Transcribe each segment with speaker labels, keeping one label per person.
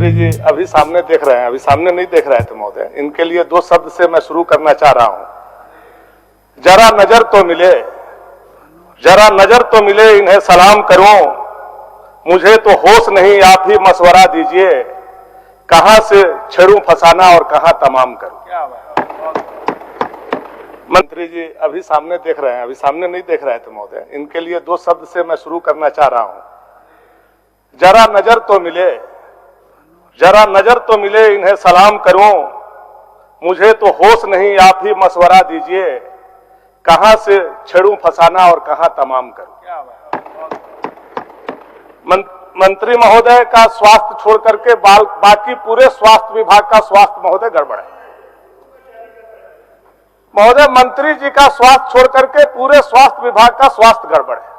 Speaker 1: मंत्री जी अभी सामने देख रहे हैं, अभी सामने नहीं देख रहे थे महोदय। इनके लिए दो शब्द से मैं शुरू करना चाह रहा हूं। जरा नजर तो मिले, जरा नजर तो मिले, इन्हें सलाम करूं, मुझे तो होश नहीं, आप ही मशवरा दीजिए, कहां से छेड़ूं फसाना और कहां तमाम करूं। क्या बात। मंत्री जी अभी सामने देख रहे हैं, अभी सामने नहीं देख रहे थे महोदय। इनके लिए दो शब्द से मैं शुरू करना चाह रहा हूं। जरा नजर तो मिले, जरा नजर तो मिले, इन्हें सलाम करूं, मुझे तो होश नहीं, आप ही मशवरा दीजिए, कहां से छेड़ूं फसाना और कहां तमाम करूं। क्या बात। मंत्री महोदय का स्वास्थ्य छोड़ करके बाकी पूरे स्वास्थ्य विभाग का स्वास्थ्य महोदय गड़बड़ है महोदय। मंत्री जी का स्वास्थ्य छोड़ करके पूरे स्वास्थ्य विभाग का स्वास्थ्य गड़बड़ है।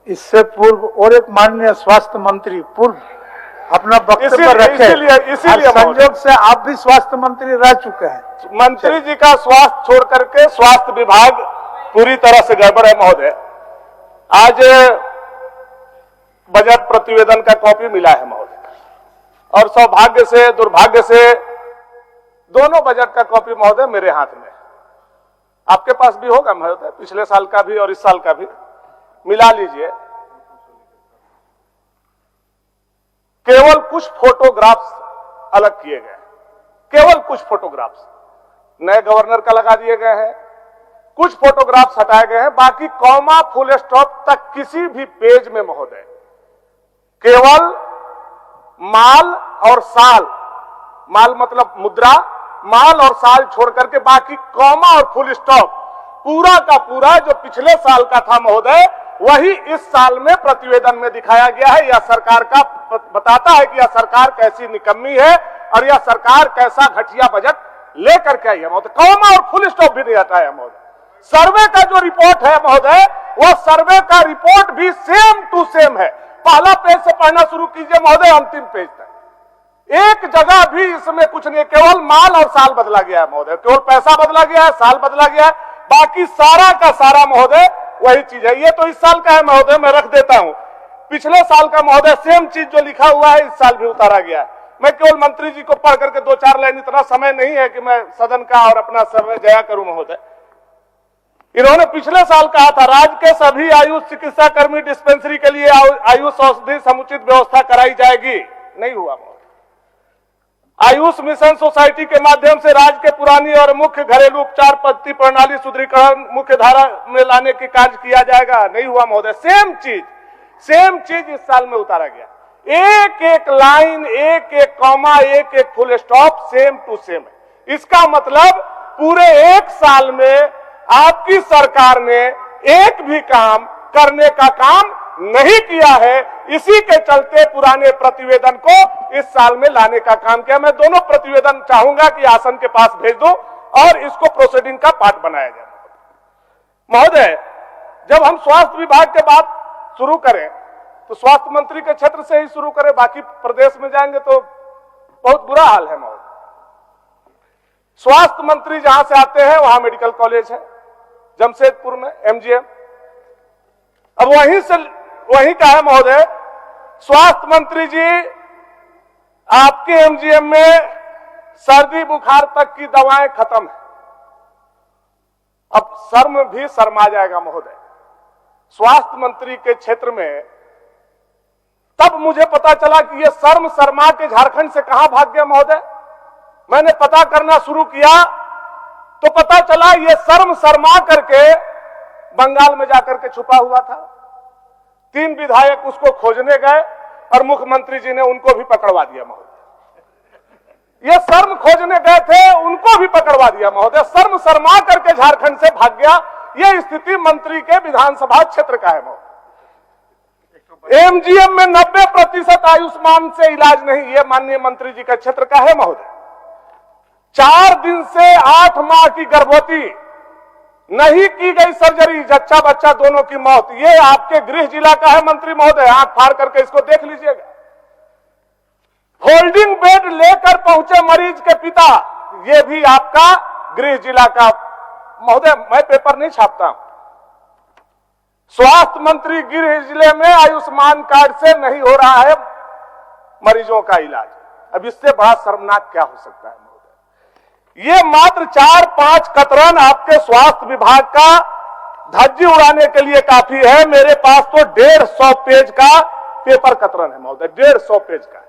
Speaker 2: इससे पूर्व और एक माननीय स्वास्थ्य मंत्री पूर्व अपना वक्तव्य रखे, इसीलिए संयोग से आप भी स्वास्थ्य मंत्री रह चुके हैं।
Speaker 1: मंत्री जी का स्वास्थ्य छोड़ करके स्वास्थ्य विभाग पूरी तरह से गड़बड़ है महोदय। आज बजट प्रतिवेदन का कॉपी मिला है महोदय, और सौभाग्य से दुर्भाग्य से दोनों बजट का कॉपी महोदय मेरे हाथ में है। आपके पास भी होगा महोदय, पिछले साल का भी और इस साल का भी मिला लीजिए। केवल कुछ फोटोग्राफ्स अलग किए गए, केवल कुछ फोटोग्राफ्स नए गवर्नर का लगा दिए गए हैं, कुछ फोटोग्राफ्स हटाए गए हैं। बाकी कॉमा फुल स्टॉप तक किसी भी पेज में महोदय केवल माल और साल, माल मतलब मुद्रा, माल और साल छोड़ करके बाकी कॉमा और फुल स्टॉप पूरा का पूरा जो पिछले साल का था महोदय वही इस साल में प्रतिवेदन में दिखाया गया है। यह सरकार का बताता है कि यह सरकार कैसी निकम्मी है और यह सरकार कैसा घटिया बजट लेकर के आई है महोदय। कॉमा और फुल स्टॉप भी नहीं हटाया महोदय। सर्वे का जो रिपोर्ट है महोदय, वह सर्वे का रिपोर्ट भी सेम टू सेम है। पहला पेज से पढ़ना शुरू कीजिए महोदय, अंतिम पेज तक एक जगह भी इसमें कुछ नहीं, केवल माल और साल बदला गया है महोदय, केवल पैसा बदला गया है, साल बदला गया है, बाकी सारा का सारा महोदय वही चीज है। ये तो इस साल का है महोदय, मैं रख देता हूं। पिछले साल का महोदय सेम चीज जो लिखा हुआ है इस साल भी उतारा गया है। मैं केवल मंत्री जी को पढ़ करके दो चार लाइन, इतना समय नहीं है कि मैं सदन का और अपना समय जया करूं महोदय। इन्होंने पिछले साल कहा था राज्य के सभी आयुष चिकित्सा कर्मी डिस्पेंसरी के लिए आयुष औषधि समुचित व्यवस्था कराई जाएगी, नहीं हुआ महोदय। आयुष मिशन सोसाइटी के माध्यम से राज्य के पुरानी और मुख्य घरेलू उपचार पद्धति प्रणाली सुदृढ़ीकरण मुख्य धारा में लाने के कार्य किया जाएगा, नहीं हुआ महोदय। सेम चीज इस साल में उतारा गया। एक एक लाइन, एक एक कॉमा, एक एक full stop same to same है। इसका मतलब पूरे एक साल में आपकी सरकार ने एक भी काम करने का काम नहीं किया है। इसी के चलते पुराने प्रतिवेदन को इस साल में लाने का काम किया। मैं दोनों प्रतिवेदन चाहूंगा कि आसन के पास भेज दूं और इसको प्रोसीडिंग का पार्ट बनाया जाए महोदय। जब हम स्वास्थ्य विभाग के बात शुरू करें तो स्वास्थ्य मंत्री के क्षेत्र से ही शुरू करें, बाकी प्रदेश में जाएंगे तो बहुत बुरा हाल है महोदय। स्वास्थ्य मंत्री जहां से आते हैं वहां मेडिकल कॉलेज है जमशेदपुर में, एमजीएम। अब वहीं का है महोदय। स्वास्थ्य मंत्री जी आपके एमजीएम में सर्दी बुखार तक की दवाएं खत्म है। अब शर्म भी शर्मा जाएगा महोदय। स्वास्थ्य मंत्री के क्षेत्र में तब मुझे पता चला कि ये शर्म शर्मा के झारखंड से कहां भाग गया महोदय। मैंने पता करना शुरू किया तो पता चला ये शर्म शर्मा करके बंगाल में जाकर के छुपा हुआ था। 3 विधायक उसको खोजने गए और मुख्यमंत्री जी ने उनको भी पकड़वा दिया महोदय। ये शर्म खोजने गए थे, उनको भी पकड़वा दिया महोदय। शर्म शर्मा करके झारखंड से भाग गया। ये स्थिति मंत्री के विधानसभा क्षेत्र का है महोदय। एमजीएम में 90% आयुष्मान से इलाज नहीं, ये माननीय मंत्री जी का क्षेत्र का है महोदय। 4 दिन से 8 माह की गर्भवती नहीं की गई सर्जरी, जच्चा बच्चा दोनों की मौत, ये आपके गृह जिला का है मंत्री महोदय। आंख फाड़ करके इसको देख लीजिएगा। होल्डिंग बेड लेकर पहुंचे मरीज के पिता, ये भी आपका गृह जिला का महोदय। मैं पेपर नहीं छापता हूं। स्वास्थ्य मंत्री गृह जिले में आयुष्मान कार्ड से नहीं हो रहा है मरीजों का इलाज। अब इससे बड़ा शर्मनाक क्या हो सकता है महोदय? ये मात्र 4-5 कतरन आपके स्वास्थ्य विभाग का धज्जी उड़ाने के लिए काफी है। मेरे पास तो 150 पेज का पेपर कतरन है महोदय, 150 पेज का।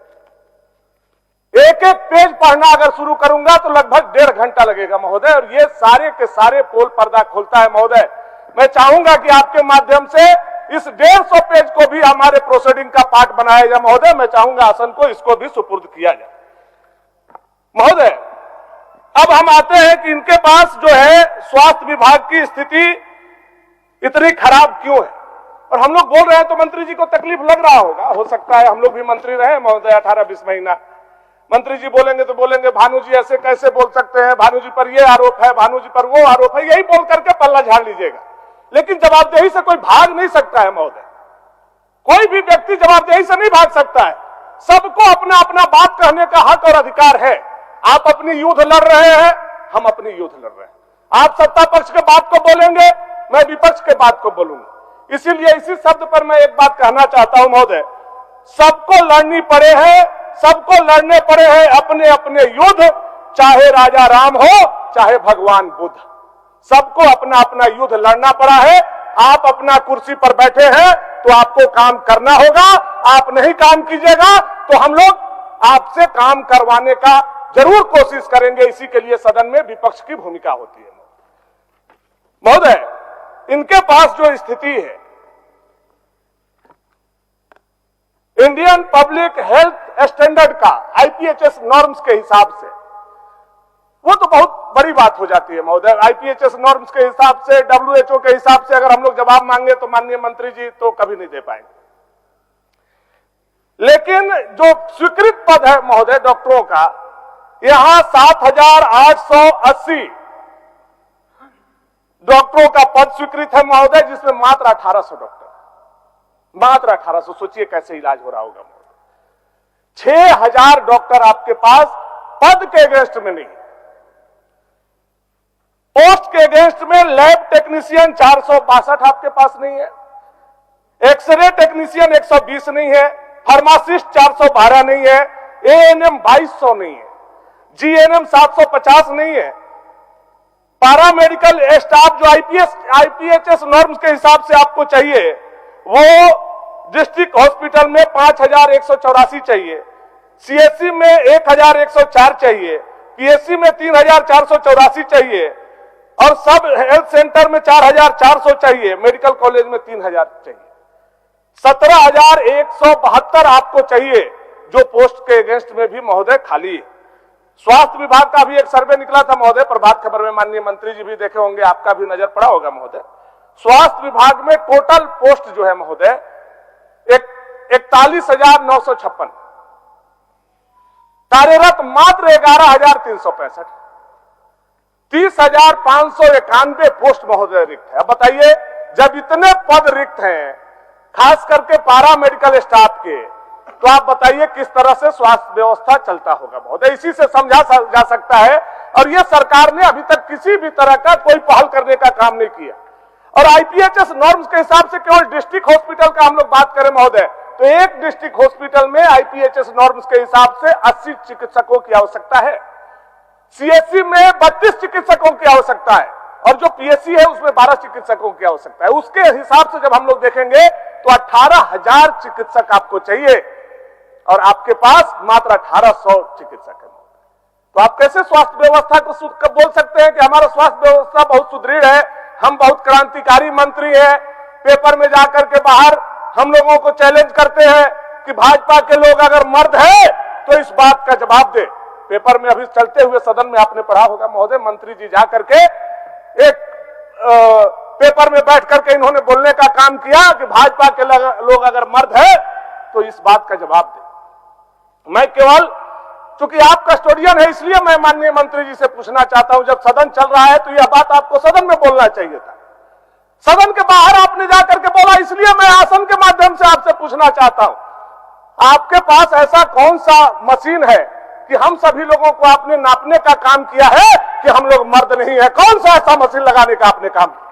Speaker 1: एक एक पेज पढ़ना अगर शुरू करूंगा तो लगभग 1.5 घंटा लगेगा महोदय, और ये सारे के सारे पोल पर्दा खोलता है महोदय। मैं चाहूंगा कि आपके माध्यम से इस 150 पेज को भी हमारे प्रोसीडिंग का पार्ट बनाया जाए महोदय। मैं चाहूंगा आसन को इसको भी सुपुर्द किया जाए महोदय। अब हम आते हैं कि इनके पास जो है स्वास्थ्य विभाग की स्थिति इतनी खराब क्यों है, और हम लोग बोल रहे हैं तो मंत्री जी को तकलीफ लग रहा होगा, हो सकता है हम लोग भी मंत्री रहे महोदय 18-20 महीना। मंत्री जी बोलेंगे तो बोलेंगे भानु जी ऐसे कैसे बोल सकते हैं, भानु जी पर ये आरोप है, भानु जी पर वो आरोप है, यही बोल करके पल्ला झाड़ लीजिएगा। लेकिन जवाबदेही से कोई भाग नहीं सकता है महोदय, कोई भी व्यक्ति जवाबदेही से नहीं भाग सकता है। सबको अपना अपना बात कहने का हक और अधिकार है। आप अपनी युद्ध लड़ रहे हैं, हम अपनी युद्ध लड़ रहे हैं। आप सत्ता पक्ष के बात को बोलेंगे, मैं विपक्ष के बात को बोलूंगा। इसीलिए इसी शब्द पर मैं एक बात कहना चाहता हूं महोदय, सबको लड़नी पड़े हैं, सबको लड़ने पड़े हैं अपने अपने युद्ध, चाहे राजा राम हो चाहे भगवान बुद्ध, सबको अपना अपना युद्ध लड़ना पड़ा है। आप अपना कुर्सी पर बैठे हैं तो आपको काम करना होगा, आप नहीं काम कीजिएगा तो हम लोग आपसे काम करवाने का जरूर कोशिश करेंगे। इसी के लिए सदन में विपक्ष की भूमिका होती है महोदय। इनके पास जो स्थिति है इंडियन पब्लिक हेल्थ स्टैंडर्ड का आईपीएचएस नॉर्म्स के हिसाब से, वो तो बहुत बड़ी बात हो जाती है महोदय। आईपीएचएस नॉर्म्स के हिसाब से, डब्ल्यूएचओ के हिसाब से अगर हम लोग जवाब मांगे तो माननीय मंत्री जी तो कभी नहीं दे पाएंगे। लेकिन जो स्वीकृत पद है महोदय डॉक्टरों का, यहां 7,880 डॉक्टरों का पद स्वीकृत है महोदय, जिसमें मात्र 1800 डॉक्टर, मात्र 1800। सोचिए कैसे इलाज हो रहा होगा महोदय। 6000 डॉक्टर आपके पास पद के अगेंस्ट में नहीं, पोस्ट के अगेंस्ट में लैब टेक्नीशियन 462 आपके पास नहीं है, एक्सरे टेक्नीशियन 120 नहीं है, फार्मासिस्ट 412 नहीं है, एएनएम 2200 नहीं है, जीएनएम 750 नहीं है, पैरामेडिकल स्टाफ जो आईपीएचएस नॉर्म्स के हिसाब से आपको चाहिए वो डिस्ट्रिक्ट हॉस्पिटल में 5184 चाहिए, सीएससी में 1104 चाहिए, पीएससी में 3484 चाहिए, और सब हेल्थ सेंटर में 4400 चाहिए, मेडिकल कॉलेज में 3000 चाहिए। 17,172 आपको चाहिए, जो पोस्ट के अगेंस्ट में भी महोदय खाली है। स्वास्थ्य विभाग का भी एक सर्वे निकला था महोदय, प्रभात खबर में माननीय मंत्री जी भी देखे होंगे, आपका भी नजर पड़ा होगा महोदय। स्वास्थ्य विभाग में टोटल पोस्ट जो है महोदय 41,956, कार्यरत मात्र 11,365, 30,591 पोस्ट महोदय रिक्त है। अब बताइए, जब इतने पद रिक्त हैं खास करके पैरा मेडिकल स्टाफ के, तो आप बताइए किस तरह से स्वास्थ्य व्यवस्था चलता होगा महोदय। इसी से समझा जा सकता है, और यह सरकार ने अभी तक किसी भी तरह का कोई पहल करने का काम नहीं किया। और आईपीएचएस नॉर्म्स के हिसाब से केवल डिस्ट्रिक्ट हॉस्पिटल का हम लोग बात करें महोदय, तो एक डिस्ट्रिक्ट हॉस्पिटल में आईपीएचएस नॉर्म्स के हिसाब से 80 चिकित्सकों की आवश्यकता है, सीएससी में 32 चिकित्सकों की आवश्यकता है, और जो पीएससी है उसमें 12 चिकित्सकों की आवश्यकता है। उसके हिसाब से जब हम लोग देखेंगे तो 18,000 चिकित्सक आपको चाहिए, और आपके पास मात्र 1800 चिकित्सक है। तो आप कैसे स्वास्थ्य व्यवस्था को बोल सकते हैं कि हमारा स्वास्थ्य व्यवस्था बहुत सुदृढ़ है, हम बहुत क्रांतिकारी मंत्री हैं। पेपर में जाकर के बाहर हम लोगों को चैलेंज करते हैं कि भाजपा के लोग अगर मर्द है तो इस बात का जवाब दे। पेपर में अभी चलते हुए सदन में आपने पढ़ा होगा महोदय, मंत्री जी जाकर के एक पेपर में बैठ करके इन्होंने बोलने का काम किया कि भाजपा के लोग अगर मर्द है तो इस बात का जवाब दे। मैं केवल, चूंकि आप कस्टोडियन है इसलिए मैं माननीय मंत्री जी से पूछना चाहता हूं, जब सदन चल रहा है तो यह बात आपको सदन में बोलना चाहिए था। सदन के बाहर आपने जाकर के बोला, इसलिए मैं आसन के माध्यम से आपसे पूछना चाहता हूं, आपके पास ऐसा कौन सा मशीन है कि हम सभी लोगों को आपने नापने का काम किया है कि हम लोग मर्द नहीं है? कौन सा ऐसा मशीन लगाने का आपने काम किया?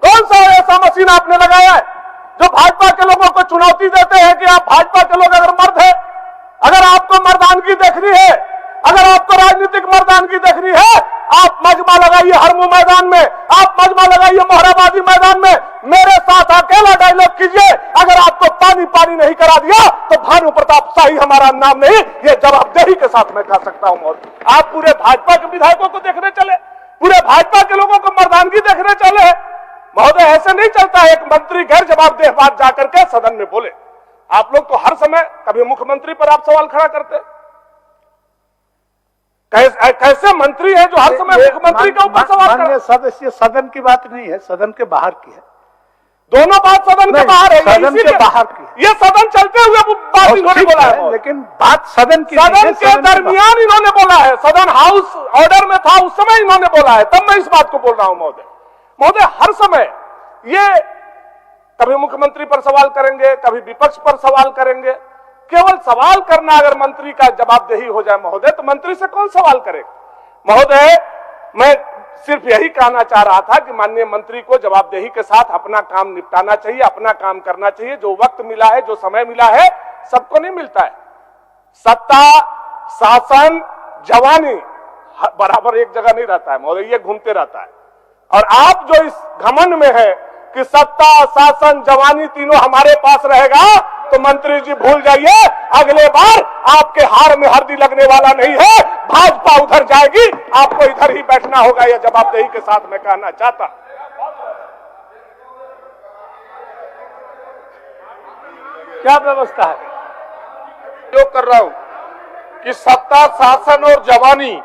Speaker 1: कौन सा ऐसा मशीन आपने लगाया है जो भाजपा के लोगों को चुनौती देते हैं कि आप भाजपा के लोग अगर मर्द है, अगर आपको मर्दानगी देखनी है, अगर आपको राजनीतिक मर्दानगी देखनी है, आप मजमा लगाइए हरमू मैदान में, आप मजमा लगाइए मोहराबादी मैदान में, मेरे साथ अकेला डायलॉग कीजिए। अगर आपको पानी पानी नहीं करा दिया तो भानु प्रताप शाही हमारा नाम नहीं, ये जवाबदेही के साथ मैं कह सकता हूं। और आप पूरे भाजपा के विधायकों को देखने चले, पूरे भाजपा के लोगों को मर्दानगी देखने चले। महोदय, ऐसे नहीं चलता है। एक मंत्री गैर जवाबदेह बात जाकर के सदन में बोले। आप लोग तो हर समय कभी मुख्यमंत्री पर आप सवाल खड़ा करते, कैसे मंत्री है जो हर समय मुख्यमंत्री के ऊपर सवाल
Speaker 2: माननीय सदस्य, सदन की बात नहीं है, सदन के बाहर की है।
Speaker 1: दोनों बात सदन के बाहर है,
Speaker 2: सदन के बाहर की है।
Speaker 1: ये सदन चलते हुए बात इन्होंने बोला है,
Speaker 2: लेकिन बात सदन की,
Speaker 1: सदन के दरमियान इन्होंने बोला है। सदन हाउस ऑर्डर में था, उस समय इन्होंने बोला है, तब मैं इस बात को बोल रहा हूं। महोदय, हर समय ये कभी मुख्यमंत्री पर सवाल करेंगे, कभी विपक्ष पर सवाल करेंगे। केवल सवाल करना अगर मंत्री का जवाबदेही हो जाए महोदय, तो मंत्री से कौन सवाल करेगा। महोदय, मैं सिर्फ यही कहना चाह रहा था कि माननीय मंत्री को जवाबदेही के साथ अपना काम निपटाना चाहिए, अपना काम करना चाहिए। जो वक्त मिला है, जो समय मिला है, सबको नहीं मिलता है। सत्ता, शासन, जवानी बराबर एक जगह नहीं रहता है महोदय, ये घूमते रहता है। और आप जो इस घमंड में है कि सत्ता, शासन, जवानी तीनों हमारे पास रहेगा, तो मंत्री जी भूल जाइए, अगले बार आपके हार में हल्दी लगने वाला नहीं है। भाजपा उधर जाएगी, आपको इधर ही बैठना होगा। यह जवाबदेही के साथ मैं कहना चाहता।
Speaker 2: क्या व्यवस्था है?
Speaker 3: जो कर रहा हूं कि सत्ता, शासन और जवानी,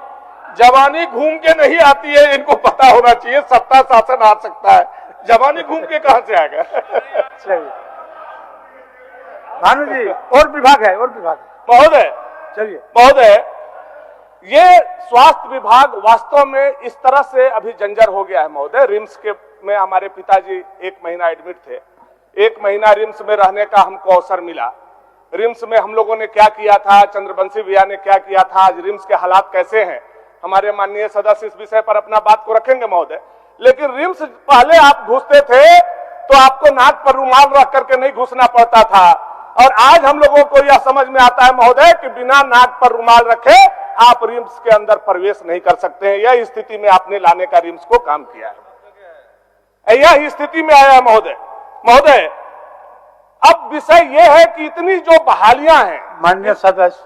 Speaker 3: जवानी घूम के नहीं आती है, इनको पता होना चाहिए। सत्ता शासन आ सकता है, जवानी घूम के कहां से आएगा।
Speaker 2: चलिए भानु जी, और विभाग है, और विभाग है।
Speaker 1: महोदय,
Speaker 2: चलिए
Speaker 1: महोदय, ये स्वास्थ्य विभाग वास्तव में इस तरह से अभी जंजर हो गया है महोदय। रिम्स के में हमारे पिताजी 1 महीना एडमिट थे। 1 महीना रिम्स में रहने का हमको अवसर मिला। रिम्स में हम लोगों ने क्या किया था, चंद्रवंशी भैया ने क्या किया था, आज रिम्स के हालात कैसे हैं, हमारे माननीय सदस्य इस विषय पर अपना बात को रखेंगे महोदय। लेकिन रिम्स पहले आप घुसते थे तो आपको नाक पर रुमाल रख करके नहीं घुसना पड़ता था, और आज हम लोगों को यह समझ में आता है महोदय कि बिना नाक पर रुमाल रखे आप रिम्स के अंदर प्रवेश नहीं कर सकते हैं। यह स्थिति में आपने लाने का रिम्स को काम किया है, यह स्थिति में आया है महोदय। महोदय, अब विषय यह है कि इतनी जो बहालियां हैं,
Speaker 2: माननीय सदस्य,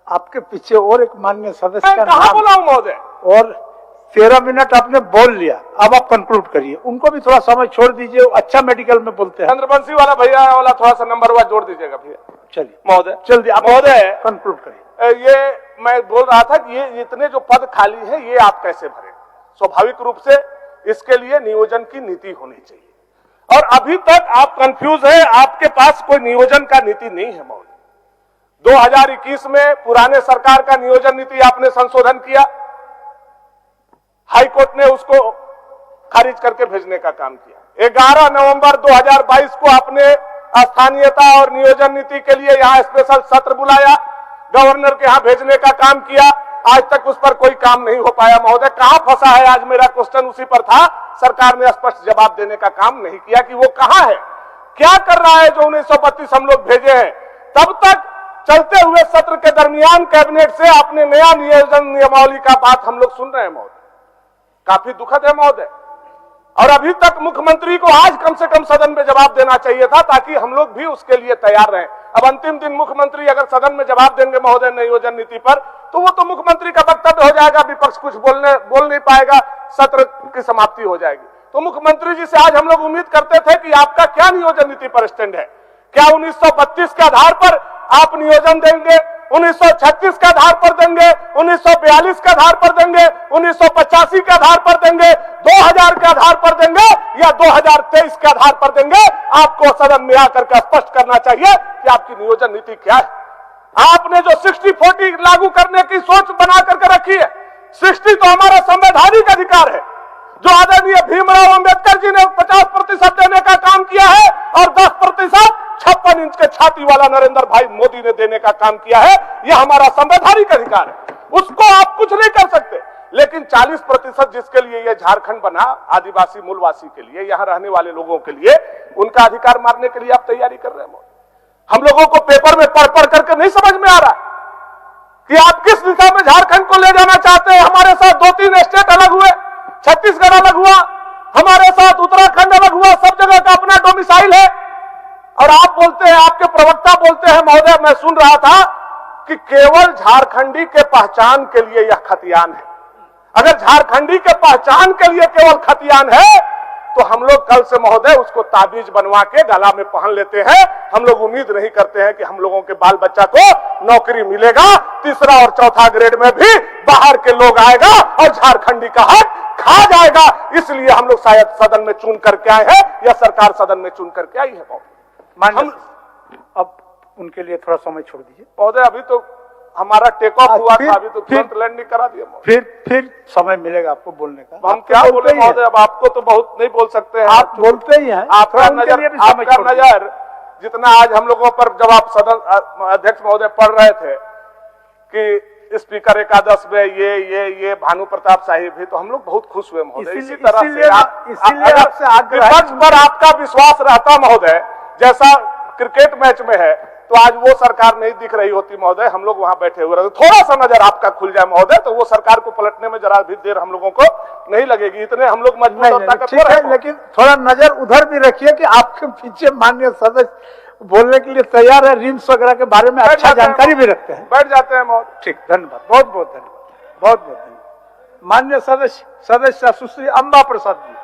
Speaker 2: आपके पीछे और एक माननीय सदस्य का
Speaker 1: कहां बोला हूं महोदय,
Speaker 2: और 13 मिनट आपने बोल लिया, अब आप कंक्लूड करिए। उनको भी थोड़ा समय छोड़ दीजिए, अच्छा मेडिकल में बोलते हैं।
Speaker 1: चंद्रवंशी वाला भैया वाला थोड़ा सा नंबर हुआ जोड़ दीजिएगा भैया।
Speaker 2: चलिए
Speaker 1: महोदय,
Speaker 2: जल्दी आप
Speaker 1: महोदय
Speaker 2: कंक्लूड करिए।
Speaker 1: ये मैं बोल रहा था कि ये इतने जो पद खाली है, ये आप कैसे भरें। स्वाभाविक रूप से इसके लिए नियोजन की नीति होनी चाहिए, और अभी तक आप कंफ्यूज हैं, आपके पास कोई नियोजन का नीति नहीं है महोदय। 2021 में पुराने सरकार का नियोजन नीति आपने संशोधन किया, हाईकोर्ट ने उसको खारिज करके भेजने का काम किया। 11 नवंबर 2022 को आपने स्थानीयता और नियोजन नीति के लिए यहां स्पेशल सत्र बुलाया, गवर्नर के यहां भेजने का काम किया। आज तक उस पर कोई काम नहीं हो पाया महोदय। कहां फंसा है, आज मेरा क्वेश्चन उसी पर था। सरकार ने स्पष्ट जवाब देने का काम नहीं किया कि वो कहां है, क्या कर रहा है। जो 1932 हम लोग भेजे हैं, तब तक चलते हुए सत्र के दरमियान कैबिनेट से आपने नया नियोजन नियमावली का बात हम लोग सुन रहे हैं महोदय। काफी दुखद है महोदय, और अभी तक मुख्यमंत्री को आज कम से कम सदन में जवाब देना चाहिए था, ताकि हम लोग भी उसके लिए तैयार रहें। अब अंतिम दिन मुख्यमंत्री अगर सदन में जवाब देंगे महोदय नियोजन नीति पर, तो वो तो मुख्यमंत्री का वक्तव्य हो जाएगा, विपक्ष कुछ बोल नहीं पाएगा, सत्र की समाप्ति हो जाएगी। तो मुख्यमंत्री जी से आज हम लोग उम्मीद करते थे कि आपका क्या नियोजन नीति पर स्टैंड है। क्या 1932 के आधार पर आप नियोजन देंगे, 1936 के आधार पर देंगे, 1942 के आधार पर देंगे, 1985 के आधार पर देंगे, 2000 के आधार पर देंगे, या 2023 के आधार पर देंगे। आपको सदन में आकर के स्पष्ट करना चाहिए कि आपकी नियोजन नीति क्या है। आपने जो 60-40 लागू करने की सोच बना करके रखी है, 60 तो हमारा संवैधानिक अधिकार है, जो आदरणीय भीमराव अंबेडकर जी ने 50% देने का काम किया है, और 10% 56 इंच के छाती वाला नरेंद्र भाई मोदी ने देने का काम किया है। यह हमारा संवैधानिक अधिकार है, उसको आप कुछ नहीं कर सकते। लेकिन 40% जिसके लिए यह झारखंड बना, आदिवासी मूलवासी के लिए, यहां रहने वाले लोगों के लिए, उनका अधिकार मारने के लिए आप तैयारी कर रहे हैं। हम लोगों को पेपर में पढ़ पढ़ करके नहीं समझ में आ रहा कि आप किस दिशा में झारखंड को ले जाना चाहते हैं। हमारे साथ 2-3 स्टेट अलग हुए, छत्तीसगढ़ अलग हुआ, हमारे साथ उत्तराखंड अलग हुआ, सब जगह का अपना डोमिसाइल है। और आप बोलते हैं, आपके प्रवक्ता बोलते हैं महोदय, मैं सुन रहा था कि केवल झारखंडी के पहचान के लिए यह खतियान है। अगर झारखंडी के पहचान के लिए केवल खतियान है तो हम लोग कल से महोदय उसको ताबीज बनवा के गला में पहन लेते हैं। हम लोग उम्मीद नहीं करते हैं कि हम लोगों के बाल बच्चा को नौकरी मिलेगा। 3रा और 4था ग्रेड में भी बाहर के लोग आएगा और झारखंडी का हक खा जाएगा। इसलिए हम लोग शायद सदन में चुन करके आए हैं, या सरकार सदन में चुन करके आई है।
Speaker 2: हम अब उनके लिए थोड़ा समय छोड़ दीजिए
Speaker 1: महोदय। अभी तो हमारा टेक ऑफ हुआ था, अभी तो तुरंत लैंडिंग करा दिया।
Speaker 2: फिर समय मिलेगा आपको बोलने का।
Speaker 1: हम क्या बोले महोदय, अब आपको तो बहुत नहीं बोल सकते हैं,
Speaker 2: आप बोलते ही हैं।
Speaker 1: आपका नजर जितना आज हम लोगों पर, जब आप सदन अध्यक्ष महोदय पढ़ रहे थे कि स्पीकर एकादश में ये भानु प्रताप साहिब भी, तो हम लोग बहुत खुश हुए महोदय। इसी तरह से आपसे विपक्ष पर आपका विश्वास रहता महोदय, जैसा क्रिकेट मैच में है, तो आज वो सरकार नहीं दिख रही होती महोदय, हम लोग वहां बैठे हुए रहते। थोड़ा सा नजर आपका खुल जाए महोदय, तो वो सरकार को पलटने में जरा भी देर हम लोगों को नहीं लगेगी। इतने हम लोग मजबूत और ताकतवर हैं।
Speaker 2: लेकिन थोड़ा नजर उधर भी रखिए कि आपके पीछे माननीय सदस्य बोलने के लिए तैयार है, रिम्स वगैरह के बारे में अच्छा जानकारी भी रखते हैं।
Speaker 1: बैठ जाते हैं महोदय।
Speaker 2: ठीक, धन्यवाद, बहुत बहुत धन्यवाद, बहुत बहुत धन्यवाद। माननीय सदस्य सुश्री अंबा प्रसाद जी।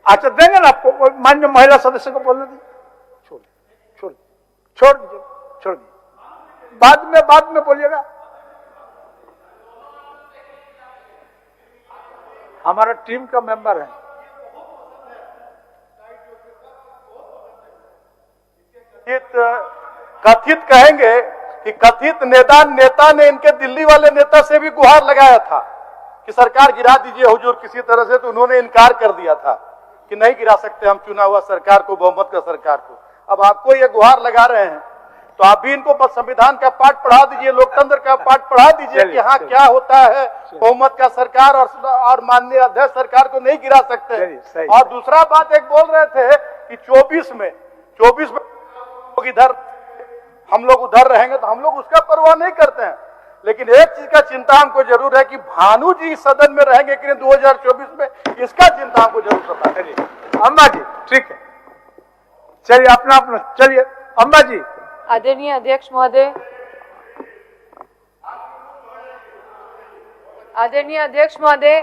Speaker 2: अच्छा, देंगे ना आपको, माननीय महिला सदस्य को बोलने दीजिए। छोड़ दीजिए। बाद में बोलिएगा। हमारा टीम का मेंबर है।
Speaker 3: कथित कहेंगे कि कथित नेता ने इनके दिल्ली वाले नेता से भी गुहार लगाया था कि सरकार गिरा दीजिए हुजूर किसी तरह से, तो उन्होंने इनकार कर दिया था कि नहीं गिरा सकते हम चुना हुआ सरकार को, बहुमत का सरकार को। अब आपको ये गुहार लगा रहे हैं, तो आप भी इनको संविधान का पाठ पढ़ा दीजिए, लोकतंत्र का पाठ पढ़ा दीजिए कि हाँ क्या होता है, बहुमत का सरकार और माननीय अध्यक्ष सरकार को नहीं गिरा सकते। और दूसरा बात एक बोल रहे थे कि 24 में इधर हम लोग उधर रहेंगे, तो हम लोग उसका परवाह नहीं करते हैं। लेकिन एक चीज का चिंता हमको जरूर है कि भानु जी सदन में रहेंगे कि नहीं 2024 में, इसका चिंता हमको जरूर सता। चलिए
Speaker 2: अम्बा जी, ठीक है, चलिए अपना चलिए अम्बा जी।
Speaker 4: आदरणीय अध्यक्ष महोदय, आदरणीय अध्यक्ष महोदय,